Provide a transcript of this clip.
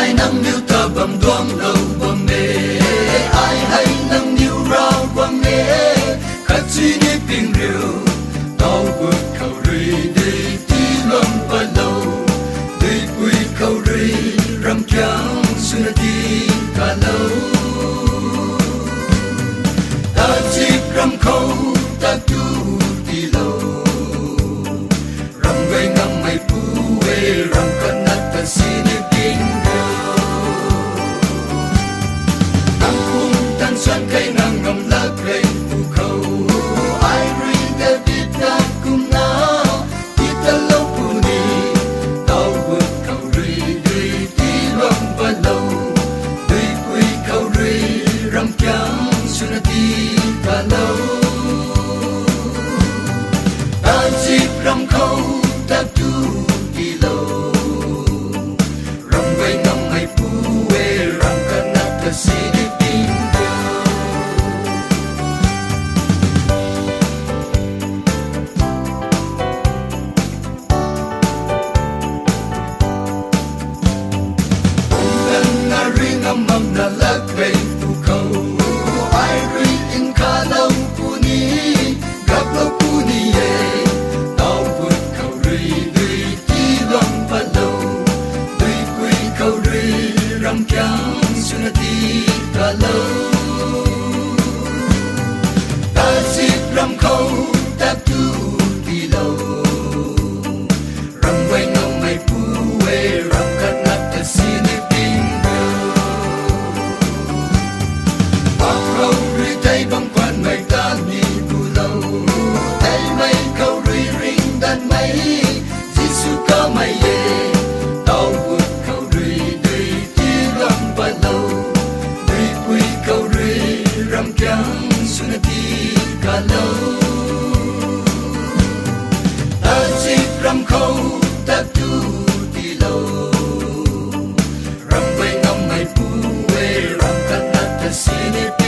ai nâng niu ta bằng đoan lâu bằng mê ai hay nâng niu rau bằng mê khát chi ni ping rêu tao bước khẩu rì đi tí lâm ba lâu đi quy khẩu rì râm trắng xuân đi cả lâu ta chip râm khâu ta tu đi lâu râm gây ngâm mày pu về râm cân nát ta xin đi ping rêu tăng cung tăng xuân cây ngang ngầm lá cây phù khâu ai ri ta biết ta cùng nào đi ta lâu phù ni tao bước khẩu ri đi tí lâm ba lâu đi quy khẩu ri râm trắng xuân đi cả lâu ta chip râm khâu ta tu đi lâu râm gây ngâm mày pu về râm cân nát ta xin đi ping rêu gần na ring ngâm mầm na lá cây phù khâu ai ri in khá lâu pu ni gặp lâu pu ni ye tao vượt khẩu ri đi tí lâm ba lâu đi quy khẩu ri râm trắng xuân đi cả lâu ta xịt râm khâu ta tu đi lâu râm quay ngâm mày pu về râm cân nát ta xin đi ping rêu bạc râu ri tay băng quan mày ta đi pu lâu tay mày khâu ri ring đàn mày Giêsu ca mày ye tao vượt khẩu ri đi tí lâm ba lâu đi quy khẩu ri râm trắng xuân đi cả lâu ta chip râm khâu ta tu đi lâu râm bay ngâm mày pu về râm cân nát ta xin đi